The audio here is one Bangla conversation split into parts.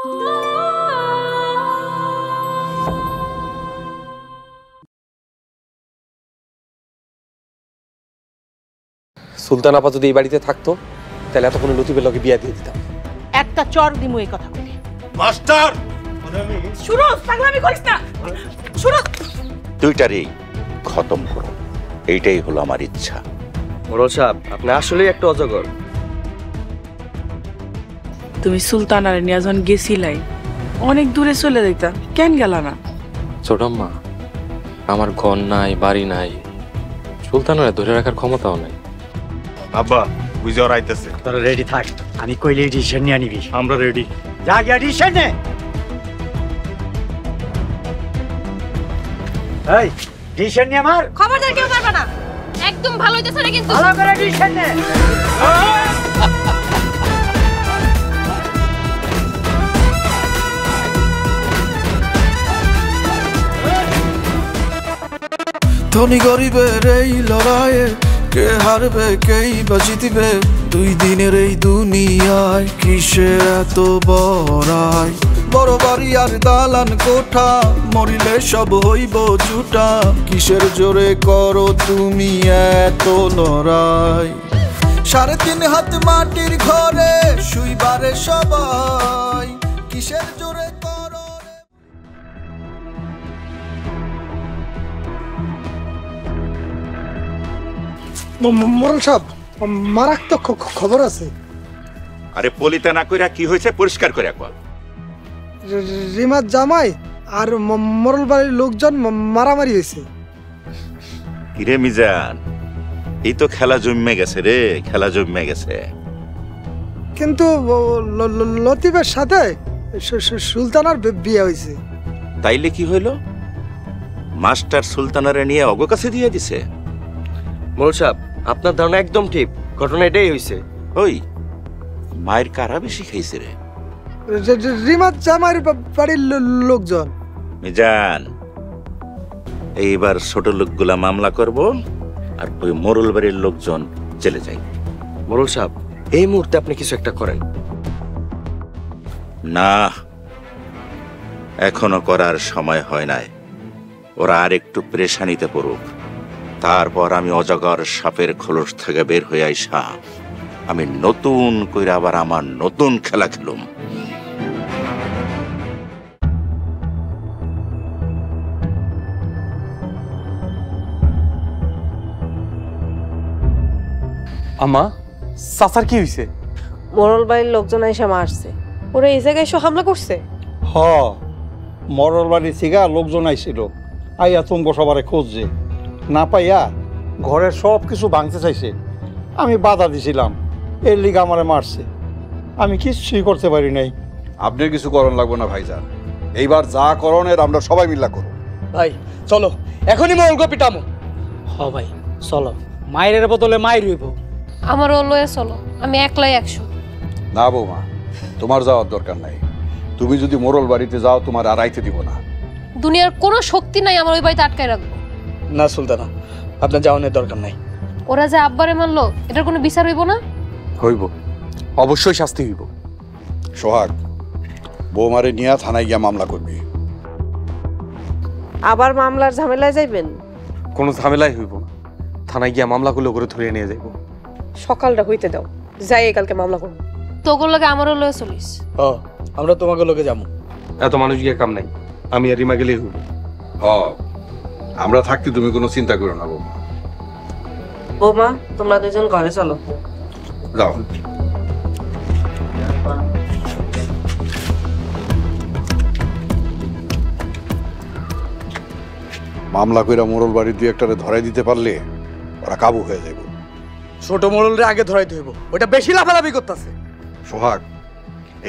সুলতান আপা যদি এই বাড়িতে থাকতো তাহলে এতক্ষণে লতিফের লগে বিয়া দিয়ে দিতাম। একটা চর দিমু এই কথা বলি। মাস্টার সুরজ পাগলামি করিস না। সুরজ দুইটারই খতম করো, এইটাই হলো আমার ইচ্ছা। মোড়ল সাহেব আপনি আসলেই একটা অজগর। তুমি সুলতানারে নিয়ে যখন গেছিলাই অনেক দূরে চলে যাইতা, কেন গেলা না? ছোটম্মা, আমার ঘর নাই, বাড়ি নাই, সুলতানারে ধরে রাখার ক্ষমতাও নাই। আব্বা বুঝে আইতেছে। তোরা রেডি থাক, আমি কইলে ডিসিশন নিয়ে নিবি। আমরা রেডি। যা গিয়া ডিসিশন নে। এই ডিসিশন নিয়ে আমার খবরদার কেউ পারবে না, একদম ভালো হইতেছে না কিন্তু। ভালো করে ডিসিশন নে। ধনী গরিবের এই লড়াইয়ে কে হারবে কেই বা জিতবে, দুই দিনের এই দুনিয়ায় কিসে এত বড়াই। বড় বাড়ি আর দালান কোঠা মরিলে সব হইব জুটা, কিসের জোরে করো তুমি এত লড়াই। 3.5 হাত মাটির ঘরে শুইবারে সবাই, কিসের জোরে করো। মোড়ল সাহেব, মারাত্মক খবর আছে। আরে পলিতে না কইরা কি হয়েছে পরিষ্কার করে কর। রিমার জামাই আর মোড়ল বাড়ির লোকজন মারামারি হয়েছে। কিরে মিজান, এই তো খেলা জমে গেছে রে, খেলা জমে গেছে। কিন্তু লতিফের সাথে সুলতানার বিয়ে হয়েছে। তাইলে কি হইল? মাস্টার সুলতানারে নিয়ে অগ কাছে দিয়ে দিছে। মোড়ল সাহেব আপনার ধারণা একদম ঠিক, ঘটনা এটাই হয়েছে। ওই মায়ের কারা বেশি খাইছে রে? রিমার জামাইয়ের বাড়ির লোকজন। মিজান, এইবার ছোট লোকগুলা মামলা করব আর ওই মোড়ল বাড়ির লোকজন চলে যায়। মোড়ল সাহেব এই মুহূর্তে আপনি কিছু একটা করেন না, এখনো করার সময় হয় নাই। ওরা আর একটু পেরেশানিতে পড়ুক, তারপর আমি অজগর সাপের খোলস থেকে বের হয়ে আইসা আমি নতুন কইরা আবার আমার নতুন খেলা খেলুম। আম্মা, চাচার কি হইছে? মোড়ল বাড়ির লোকজন এসে মারছে, ওরা এই জায়গায় এসে হামলা করছে। হ, মরল বাড়ি থেকে লোকজন আইছিল, আইয়া তুমি সবারে খুঁজছে, না পাইয়া ঘরের সব কিছু ভাঙতে চাইছে। আমি বাধা দিছিলাম, এর লিগে আমারে মারছে। আমি কিছুই করতে পারি নাই। আপনার কিছু করণ লাগবো না ভাইজান, এইবার যা করণের আমরা সবাই মিল্লা করব। ভাই চলো এখনই মোড়লকে পিটামো। হ ভাই চলো, মায়ের বদলে মায়ের হইব। আমারও লয়ে চলো, আমি একলাই 100। না বৌমা, তোমার যাওয়ার দরকার নাই। তুমি যদি মোড়ল বাড়িতে যাও তোমার আর আইতে দিব না। দুনিয়ার কোনো শক্তি নাই আমার ওই বাড়িতে আটকায় রাখবো। না সুলতানা, আপনার যাওয়ানোর দরকার নাই। ওরা যে আব্বারে মারলো, এটার কোনো বিচার হইব না? হইব, অবশ্যই শাস্তি হইব। সোহাগ, বৌমারে নিয়ে থানায় গিয়া মামলা করবি। আবার মামলার ঝামেলায় যাইবেন? কোনো ঝামেলাই হইব না, থানায় গিয়া মামলা করলে করে ধরে নিয়ে যাইব। সকালটা হইতে দাও, যাই কালকে মামলা করব। তোগুলো লাগে আমারও লয়ে চলিস। আমরা তোমাকে লোকে যাবো। এত মানুষ গিয়ে কাম নাই, আমি আর রিমা গেলেই হইব। আমরা থাকতে তুমি কোনো চিন্তা করো না বৌমা। বৌমা, তোমরা দুজন ঘরে চলো। যাও। মামলা কইরা মোড়ল বাড়ির দুই একটারে ধরাই দিতে পারলে ওরা কাবু হয়ে যাবে। ছোট মোড়লরে আগে ধরাইতে হইব, ওটা বেশি লাফালাফি করতেছে। সোহাগ,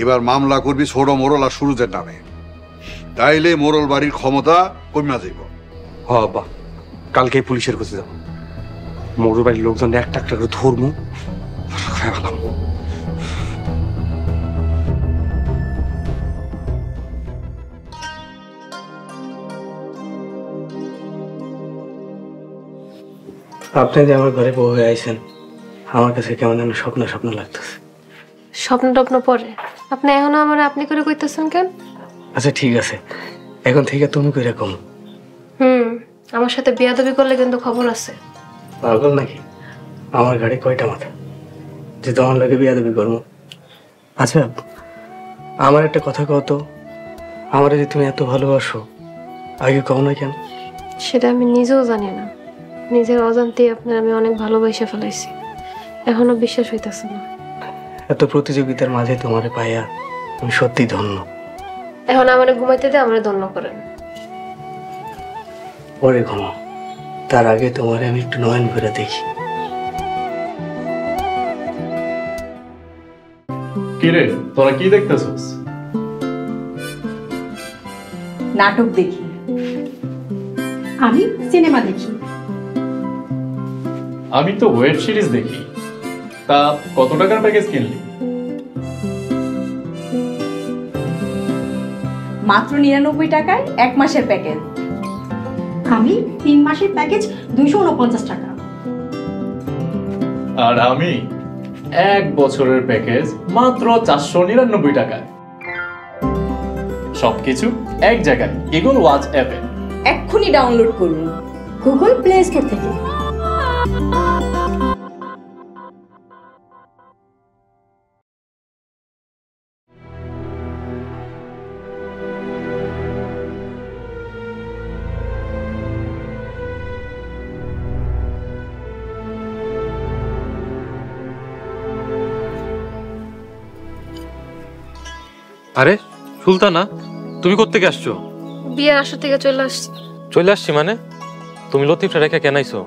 এবার মামলা করবি ছোট মোড়ল আর সুরজের নামে, তাইলে মোড়ল বাড়ির ক্ষমতা কমিয়া যাইব। হ আব্বা, কালকে পুলিশের কাছে যাব। মোড়ল বাড়ির লোকজন একটা একটা করে ধরমু, খাই ফেলাম। আপনি যে আমার ঘরে বউ হয়ে আইছেন, আমার কাছে কেমন যেন স্বপ্ন স্বপ্ন লাগতেছে। স্বপ্ন টপ্ন পরে, আপনি এখনো আমার আপনি করে কইতেছেন কেন? আচ্ছা ঠিক আছে, এখন থেকে তুমি কইরা কম। আমার সাথে বিয়াদবি করলে কিন্তু খবর আছে। পাগল নাকি? আমার গাড়ি কয়টা মাথা যে তোমার লাগে বিয়াদবি করবো? আচ্ছা আমার একটা কথা কও তো, আমার যে তুমি এত ভালোবাসো আগে কও না কেন? সেটা আমি নিজেও জানি না, নিজের অজান্তেই আপনার আমি অনেক ভালোবাসা ফেলাইছি, এখনো বিশ্বাস হইতেছে না। এত প্রতিযোগিতার মাঝে তোমারে পাইয়া আমি সত্যি ধন্য। এখন আমারে ঘুমাইতে দে, আমারে ধন্য করেন। পরে ঘুমাও, তার আগে তোমারে আমি একটু নয়ন ভরে দেখি। কিরে তোরা কি দেখতেছস? নাটক দেখি, আমি সিনেমা দেখি। আমি তো ওয়েব সিরিজ দেখি। তা কত টাকার প্যাকেজ কিনলি? মাত্র 99 টাকায় 1 মাসের প্যাকেজ। আমি 3 মাসের প্যাকেজ 249 টাকা। আর আমি 1 বছরের প্যাকেজ মাত্র 499 টাকায়। সবকিছু এক জায়গায়, ইগল ওয়াচ অ্যাপে। এক্ষুনি ডাউনলোড করুন গুগল প্লে স্টোর থেকে। আরে সুলতানা, তুমি কোত্থেকে আসছো? বিয়ের আসর থেকে চলে আসছি। চলে আসছি মানে? তুমি লতিফটা রেখে কেন আইছো?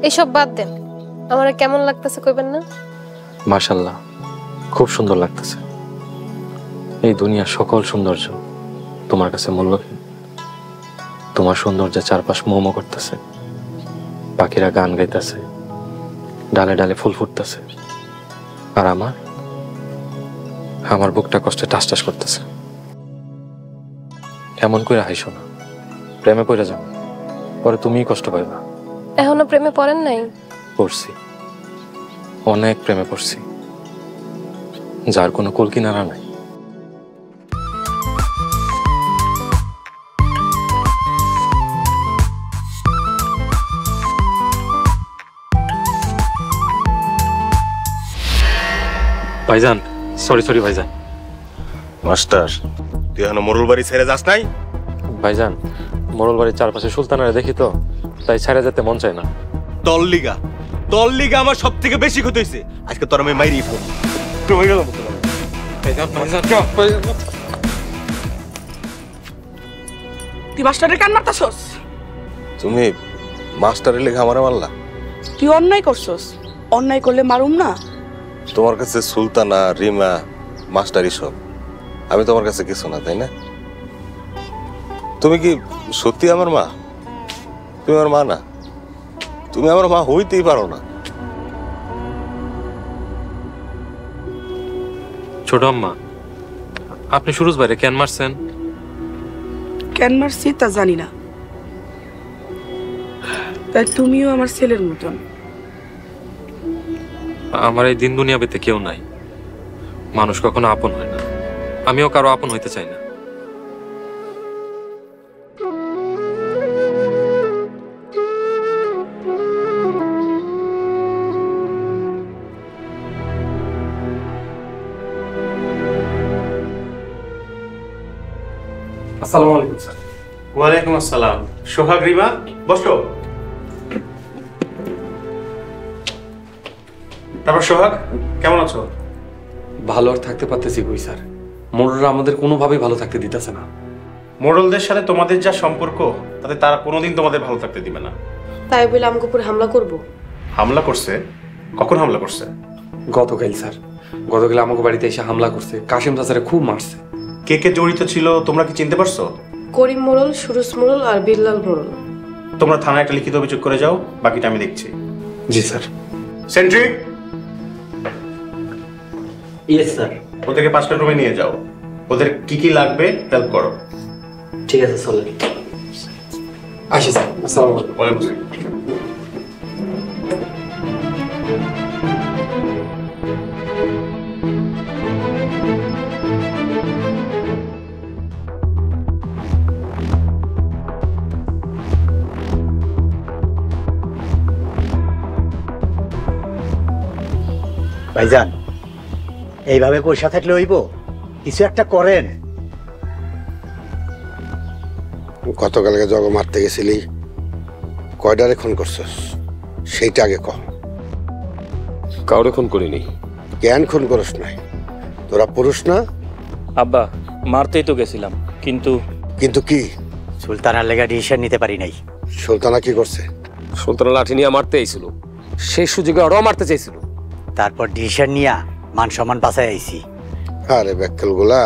এসব বাদ দেন, আমার কেমন লাগতেছে কইবেন না? মাশাআল্লাহ, খুব সুন্দর লাগতেছে। এই দুনিয়ার সকল সৌন্দর্য তোমার কাছে মূল্যহীন। তোমার সৌন্দর্যের চারপাশ মোমো করতেছে, পাখিরা গান গাইতেছে, ডালে ডালে ফুল ফুটতেছে, আর আমার বুকটা কষ্টে টাস টাস করতেছে। এমন করে হাইসো না, প্রেমে পড়ে যাও, পরে তুমিই কষ্ট পাইবা। এখনো প্রেমে পড়েন নাই? পড়ছি, অনেক প্রেমে পড়ছি, যার কোনো কুল কিনারা নাই। ভাইজান, সরি ভাইজান। মাস্টার, তুই এখনো মোরল বাড়ি ছেড়ে যাস নাই? ভাইজান, মোরল বাড়ির চারপাশে সুলতানারে দেখি তো, তাই ছেড়ে যেতে মন চায় না। তোর লিগা আমার সব থেকে বেশি ক্ষতি হয়েছে। আজকে তোর আমি মাইরি ফোন। তুই মাস্টারের কান মারতাছস? তুমি মাস্টারের লেখা আমারে মারলা? তুই অন্যায় করছস, অন্যায় করলে মারুম না? তোমার কাছে সুলতানা, রিমা, মাস্টারি সব, আমি তোমার কাছে কিছু না, তাই না? তুমি কি সত্যি আমার মা? তুমি আমার মা না, তুমি আমার মা হইতেই পারো না। ছোট আম্মা, আপনি সুরজ ভাইরে কেন মারছেন? কেন মারছি তা জানি না, তাই তুমিও আমার ছেলের মতন। আমার এই দিন দুনিয়া পেতে কেউ নাই, মানুষ কখনো আপন হয় না, আমিও কারো আপন হইতে চাই না। আসসালামু আলাইকুম স্যার। ওয়ালাইকুম আসসালাম। সোহাগ, রিমা, বসো। তারপর সোহাগ, কেমন আছো? ভালো আর থাকতে পারতেছি কই স্যার, মোড়লরা আমাদের কোনোভাবেই ভালো থাকতে দিতেছে না। মোড়লদের সাথে তোমাদের যা সম্পর্ক, তাতে তারা কোনোদিন তোমাদের ভালো থাকতে দিবে না। তাই বলে আমাকে উপর হামলা করব? হামলা করছে? কখন হামলা করছে? গতকাল স্যার, গতকাল আমাকে বাড়িতে এসে হামলা করছে, কাশিম চাচারে খুব মারছে। কে কে জড়িত ছিল তোমরা কি চিনতে পারছো? করিম মোড়ল, সুরজ মোড়ল আর বিল্লাল মোড়ল। তোমরা থানায় একটা লিখিত অভিযোগ করে যাও, বাকিটা আমি দেখছি। জি স্যার। Sentry, yes sir. ওদেরকে 5টা রুমে নিয়ে যাও, ওদের কি কি লাগবে হেল্প করো। ঠিক আছে চলেন। আসি স্যার। আসসালামু আলাইকুম। ওয়ালাইকুম আসসালাম। ভাইজান এইভাবে পয়সা থাকলে হইব, কিছু একটা করেন। গতকালকে জগ মারতে গেছিলি, কয়ডারে খুন করছস সেইটা আগে কম। কাউরে খুন করিনি। জ্ঞান খুন করস নাই? তোরা পুরুষ না? আব্বা মারতেই তো গেছিলাম, কিন্তু কিন্তু কি? সুলতানার লেগা ডিসিশন নিতে পারি নাই। সুলতানা কি করছে? সুলতানা লাঠি নিয়ে মারতে আইছিল, সেই সুযোগে ওরাও মারতে চাইছিল। তারপর ডিসিশন নিয়া মান সম্মান বাঁচাই আইছি। আরে ব্যাককেল গুলা,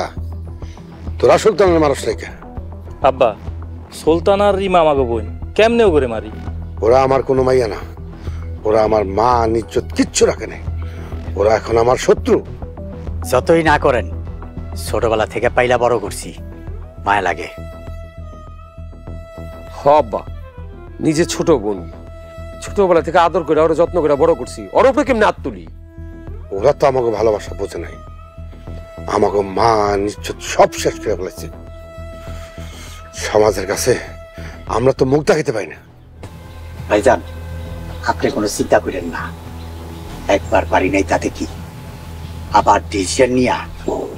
তোরা সুলতানের মানুষ নাকি? আব্বা সুলতান আর রিমা আমাকে বোন, কেমনেও করে মারি? ওরা আমার কোনো মাইয়া না, ওরা আমার মা ইজ্জত কিচ্ছু রাখে নাই। ওরা এখন আমার শত্রু। যতই না করেন, ছোটবেলা থেকে পাইলা বড় করছি, মায়া লাগে। হব্বা নিজে ছোট বোন, ছোটবেলা থেকে আদর করে ওরা যত্ন করে বড় করছি, ওর উপরে কেমনে হাত তুলি? ওরা তো আমাকে ভালোবাসা বোঝে নাই, আমাকে মা ইজ্জত সব শেষ করে ফেলেছে। সমাজের কাছে আমরা তো মুখ দেখাতে পাই না। ভাইজান আপনি কোনো চিন্তা করেন না, একবার পারি নাই তাতে কি, আবার ডিসিশন নিয়া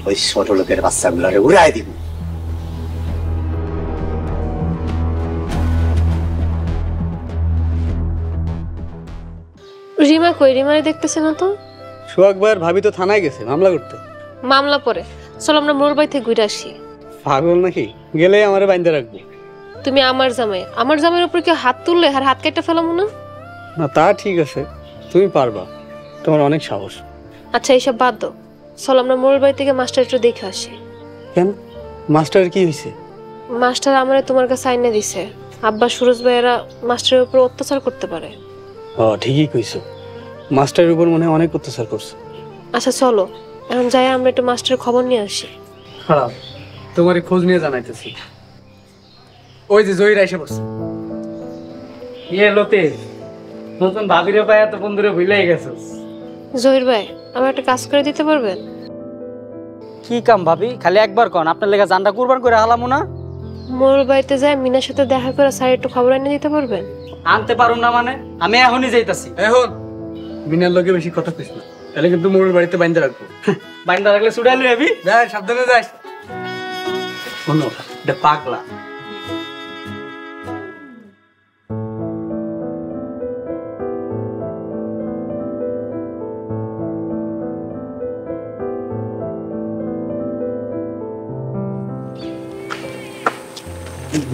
ওই ছোট লোকের বাচ্চাগুলোরে উড়াই দিব। রিমা কই? রিমারে দেখতেছে না তো। সোহাগ ভাইয়ের ভাবি তো থানায় গেছে মামলা করতে। মামলা পরে চলো আমরা মোর বাড়ি থেকে ঘুরে আসি। পাগল নাকি? গেলেই আমারে বাইন্ধে রাখবো। তুমি আমার জামাই, আমার জামাইয়ের উপর কেউ হাত তুললে আর হাত কেটে ফেলামো না? না তা ঠিক আছে, তুমি পারবা, তোমার অনেক সাহস। আচ্ছা এইসব বাদ দাও, চলো আমরা মোর বাড়ি থেকে মাস্টার একটু দেখে আসি। কেন? মাস্টারের কি হয়েছে? মাস্টার আমারে তোমার কাছে আইনে দিছে, আব্বা সুরজ ভাইয়েরা মাস্টারের উপর অত্যাচার করতে পারে। ও ঠিকই কইছো, মাস্টারের উপর মনে হয় অনেক অত্যাচার করছে। আচ্ছা চলো এখন যাই আমরা একটু মাস্টারের খবর নিয়ে আসি। খারাপ, তোমার খোঁজ নিয়ে জানাইতেছি। ওই যে জহির এসে পড়ছে। ইয়ে লতে, নতুন ভাবিরে পায় এত বন্ধুরে ভুলেই গেছো। জহির ভাই আমার একটা কাজ করে দিতে পারবেন? কি কাম ভাবি? খালি একবার কন, আপনার লেগে জানটা কুরবান করে হালামু না। মোর বাড়িতে যায় মিনার সাথে দেখা করে স্যার একটু খবর এনে দিতে পারবেন? আনতে পারুম না মানে? আমি এখনই যাইতাছি। এখন মিনার লগে বেশি কথা কইস না, তাহলে কিন্তু মোর বাড়িতে বাইন্দা রাখবো। বাইন্দা রাখলে ছুটাইলে যাবি। যাই সাবধানে যাস। শোনো এটা পাগলা।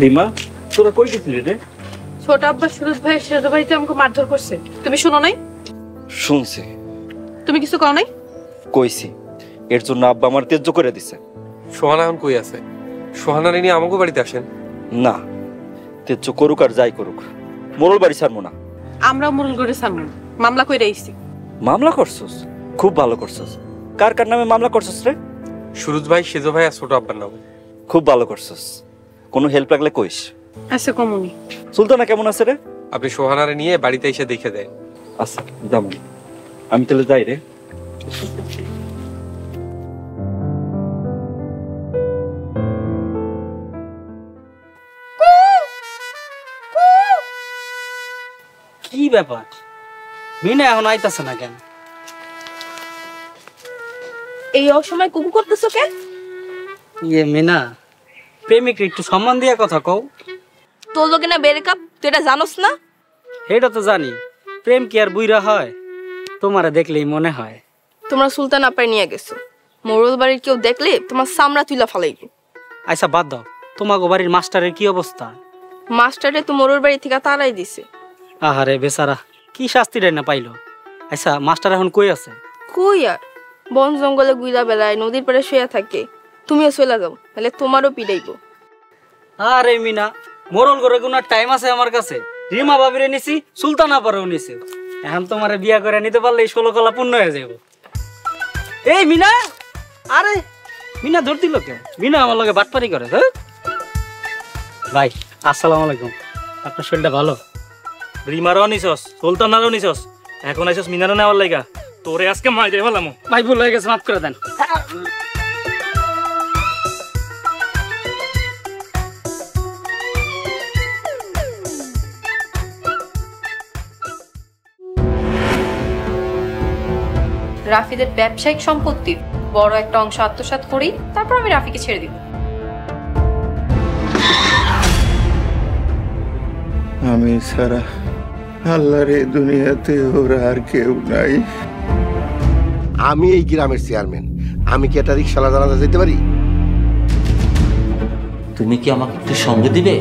রিমা তোরা কই গেছিলি রে? ছোট আব্বা সুরজ ভাই শেষ বাড়িতে আমাকে মারধর করছে, তুমি শুনো নাই? শুনছি। তুমি কিছু করো নাই? কইছি, এর জন্য আব্বা আমার তেজ্য করে দিছে। সোহানা এখন কই আছে? সোহানারে নিয়ে আমাকে বাড়িতে আসেন। না, তেজ্য করুক আর যাই করুক, মোরল বাড়ি ছাড়বো না। আমরা মোরল করে সামনে মামলা কইরা আইছি। মামলা করছস? খুব ভালো করছস। কার কার নামে মামলা করছস রে? সুরজ ভাই, সেজো ভাই আর ছোট আব্বার নামে। খুব ভালো করছস। কোনো হেল্প লাগলে কইস। আচ্ছা কমুনি। সুলতানা কেমন আছে রে? আপনি সোহানারে নিয়ে বাড়িতে এসে দেখে দেন। আচ্ছা যাবো, আমি তাহলে যাই রে। কি ব্যাপার? মিনা এখন আইতাছে না কেন? এই অসময় কুকু করতেছো কেন? ইয়ে মিনা, প্রেমিক একটু সম্মান দিয়ে কথা কও। তোর লোকে না ব্রেকআপ, তুই এটা জানোস না? এটা তো জানি, প্রেম কি আর বুইরা হয়? তোমারে দেখলেই মনে হয়। তোমরা সুলতান আপায় নিয়ে গেছো, মোরল বাড়ির কেউ দেখলে তোমার সামরা তুইলা ফালাইবে। আচ্ছা বাদ দাও, তোমাগো বাড়ির মাস্টারের কি অবস্থা? মাস্টারে তো মোরল বাড়ি থেকে তাড়াই দিছে। আহারে বেচারা, কি শাস্তিটাই না পাইলো। আচ্ছা মাস্টার এখন কই আছে? কই আর, বন জঙ্গলে গুইলা বেড়ায়, নদীর পাড়ে শুয়ে থাকে। তুমিও চলে যাও, তাহলে তোমারও পিড়াইবো। আরে মিনা, মোরল করে গুনার টাইম আছে আমার কাছে। রিমা ভাবিরে নিছি, সুলতানা পারেও নিছি। এখন তোমারে বিয়া করে নিতে পারলে 16 কলা পূর্ণ হয়ে যাব। এই মিনা, আরে মিনা ধর দিল কে? মিনা আমার লগে বাটপারি করে। হ্যাঁ ভাই, আসসালামু আলাইকুম। আপনার শরীরটা ভালো? রিমারও নিছস, সুলতানারও নিছস, এখন আইছস মিনারও নেওয়ার লাগা। তোরে আজকে মাই যাই বললাম। ভাই ভুল হয়ে গেছে, মাফ করে দেন। রাফিদের ব্যবসায়িক সম্পত্তির বড় একটা অংশ আত্মসাৎ করি, তারপর আমি রাফিকে ছেড়ে দিব। আমি ছাড়া আল্লাহর এই দুনিয়াতে ওরা আর কেউ নাই। আমি এই গ্রামের চেয়ারম্যান, আমি কি একটা রিক্সাওয়ালা জানাজা যেতে পারি? তুমি কি আমাকে একটু সঙ্গে দিবে?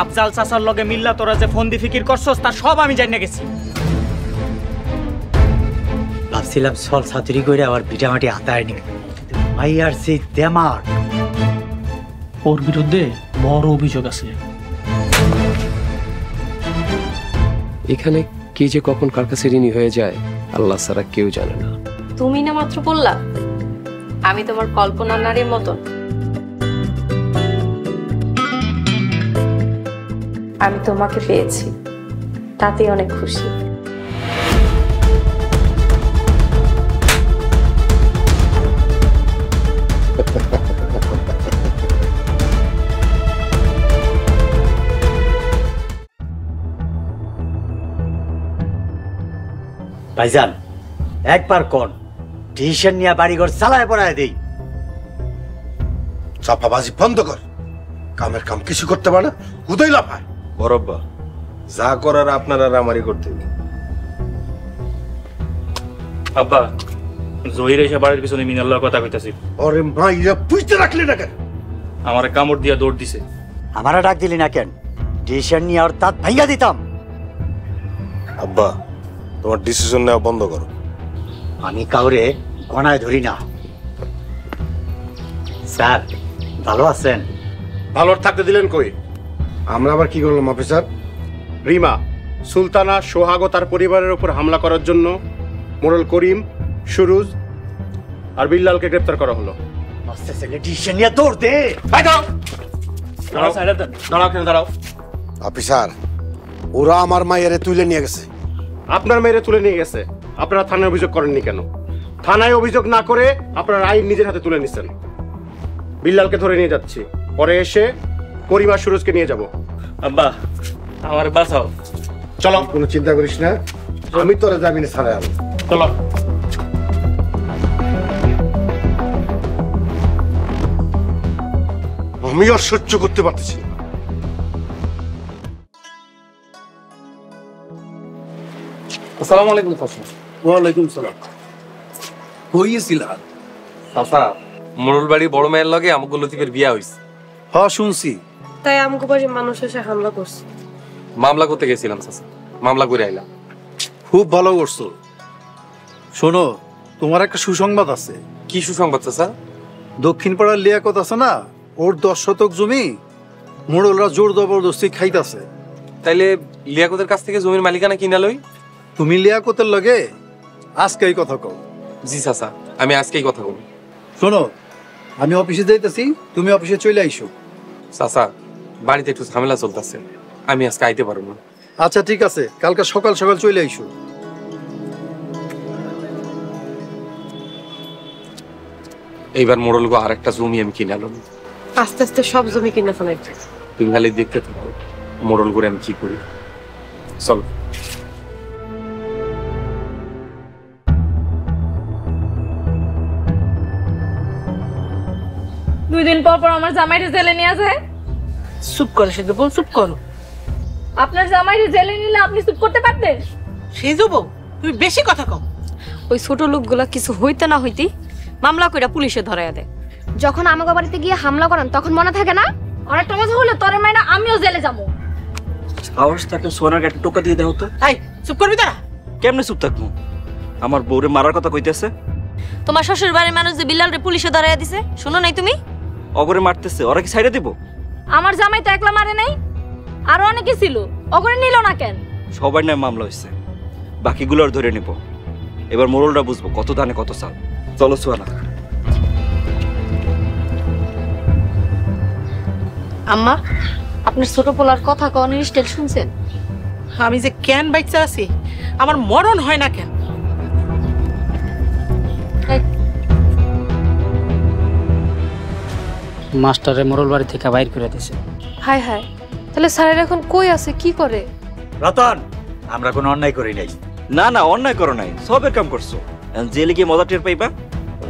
আফজাল চাচার লগে মিল্লা তোরা যে ফোন দি ফিকির করছস তার সব আমি জানিয়ে গেছি। ভাবছিলাম সল ছাতুরি করে আবার ভিটামাটি হাতায় নি, মাইয়ার সেই দেমার। ওর বিরুদ্ধে বড় অভিযোগ আছে। এখানে কে যে কখন কার কাছে ঋণী হয়ে যায় আল্লাহ ছাড়া কেউ জানে না। তুমি না মাত্র বললা আমি তোমার কল্পনা নারীর মতন। আমি তোমাকে পেয়েছি, তাতেই অনেক খুশি। ভাইজান একবার কোন ডিসিশন নিয়ে বাড়িঘর চালায় পড়ায় দেই। চাপাবাজি বন্ধ কর, কামের কাম কিছু করতে পারে না, হুদই লাফায়। বরব্বা যা করার আপনার আর আমারই করতে হবে। আব্বা জহির এসে বাড়ির পিছনে মিনাল্লার কথা কইতাছি। ওরে মাইরা পুইতে রাখলি না কেন? আমারে কামড় দিয়া দৌড় দিছে। আমারা ডাক দিলি না কেন? ডিসিশন নিয়ে আর দাঁত ভাইয়া দিতাম। আব্বা তোমার ডিসিশন নেওয়া বন্ধ করো। আমি কাউরে গণায় ধরি না। স্যার ভালো আছেন? ভালো থাকতে দিলেন কই? আমরা আবার কি করলাম অফিসার? রিমা, সুলতানা, সোহাগ ও তার পরিবারের উপর হামলা করার জন্য মোড়ল করিম, সুরুজ আর বিল্লালকে গ্রেপ্তার করা হলো। ডিসিশন নিয়ে দৌড় দে। দাঁড়াও। অফিসার ওরা আমার মায়েরে তুলে নিয়ে গেছে। আপনার মেয়েরে তুলে নিয়ে গেছে, আপনারা থানায় অভিযোগ করেননি কেন? থানায় অভিযোগ না করে আপনারা আইন নিজের হাতে তুলে নিচ্ছেন। বিল্লালকে ধরে নিয়ে যাচ্ছি, পরে এসে করিমা সুরজকে নিয়ে যাব। আব্বা আমার বাঁচাও। চলো। কোনো চিন্তা করিস না, আমি তোরা যাবি না ছাড়া। চলো। আমি আর সহ্য করতে পারতেছি না। আসসালামু আলাইকুম চাচা। ওয়ালাইকুম সালাম। হইছিলা চাচা মোড়ল বাড়ি বড় মায়ের লগে আমগো লতিফের বিয়া হইছে। হ্যাঁ শুনছি। তাই আমগো বাড়ির মানুষ এসে হামলা করছে। মামলা করতে গেছিলাম চাচা, মামলা করে আইলাম। খুব ভালো করছো। শোনো তোমার একটা সুসংবাদ আছে। কি সুসংবাদ চাচা? দক্ষিণ পাড়ার লিয়াকত আছে না, ওর 10 শতক জমি মোড়লরা জোর জবরদস্তি খাইতাছে। তাইলে লিয়াকতের কাছ থেকে জমির মালিকানা কিনা লই। তুমি লিয়াকতের লগে আজকেই কথা কও। জি চাচা, আমি আজকেই কথা বলবো। শোনো আমি অফিসে যাইতেছি, তুমি অফিসে চলে আইসো। চাচা বাড়িতে একটু ঝামেলা চলতেছে, আমি আজকে আইতে পারবো না। আচ্ছা ঠিক আছে, কালকে সকাল সকাল চলে আইসো। এইবার মোড়ল গো আরেকটা জমি আমি কিনে আলো। আস্তে আস্তে সব জমি কিনে ফেলাই। তুমি খালি দেখতে থাকো মোড়ল করে আমি কি করি। চল। দুই দিন পর পর আমার জামাইরে জেলে নিয়ে যায়। চুপ করো সে বল, চুপ করো। আপনার জামাইরে জেলে নিলে আপনি চুপ করতে পারতেন? সেই যাবো তুমি বেশি কথা কও। ওই ছোট লোকগুলা কিছু হইতে না হইতে মামলা কইরা পুলিশে ধরাইয়া দেয়। যখন আমাকে বাড়িতে গিয়ে হামলা করেন তখন মনে থাকে না? অনেকটা মজা হলো তোর মাইনা আমিও জেলে যাবো। সাহস থাকলে সোনার একটা টোকা দিয়ে দাও তো। এই চুপ করবি তারা? কেমনে চুপ থাকবো? আমার বউরে মারার কথা কইতেছে। তোমার শ্বশুর বাড়ির মানুষ যে বিল্লালরে পুলিশে ধরাইয়া দিছে, শুনো নাই তুমি? অগরে মারতেছে, ওরা কি ছাইড়া দিব? আমার জামাই তো একলা মারে নাই, আরো অনেকে ছিল, অগরে নিল না কেন? সবার নামে মামলা হয়েছে, বাকিগুলোর ধরে নেব। এবার মোড়লটা বুঝবো কত দানে কত চাল। চলো সোয়ানা। আম্মা আপনার ছোট পোলার কথা কনের স্টাইল শুনছেন? আমি যে কেন বাইচা আছি, আমার মরণ হয় না কেন? মাস্টারে মোড়ল বাড়ি থেকে বাইর করে দিছে। হায় হায়, তাহলে স্যারের এখন কই আছে, কি করে? রতন, আমরা কোনো অন্যায় করি নাই। না না, অন্যায় করো নাই, সবের কাম করছো। জেলে গিয়ে মজা টের পাইবা।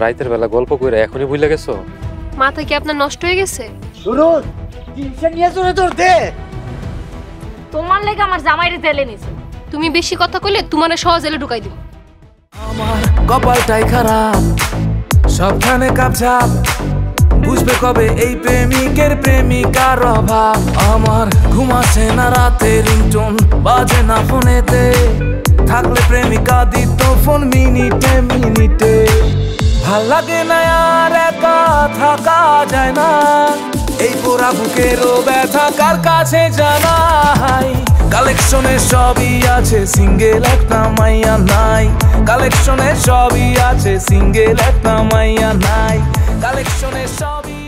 রাইতের বেলা গল্প কইরা এখনই ভুলে গেছো? মাথা কি আপনার নষ্ট হয়ে গেছে? শুনুন, টিউশন নিয়ে চলে তোর দে। তোমার লাগে আমার জামাইরে জেলে নিছে। তুমি বেশি কথা কইলে তোমারে সহজ জেলে ঢুকাই দিব। আমার কপালটাই খারাপ, সবখানে কাপঝাপ, বুঝবে কবে এই প্রেমিকের প্রেমিকার অভাব। আমার ঘুমাচ্ছে না রাতে, রিংটোন বাজে না ফোনেতে, থাকলে প্রেমিকা দিত ফোন মিনিটে মিনিটে। ভাল লাগে না আর একা থাকা যায় না, এই পোড়া বুকেরও ব্যথা কার কাছে জানাই। কালেকশনে সবই আছে, সিঙ্গেল একটা মাইয়া নাই। কালেকশনে সবই আছে, সিঙ্গেল একটা মাইয়া নাই। কালেকশনে সবই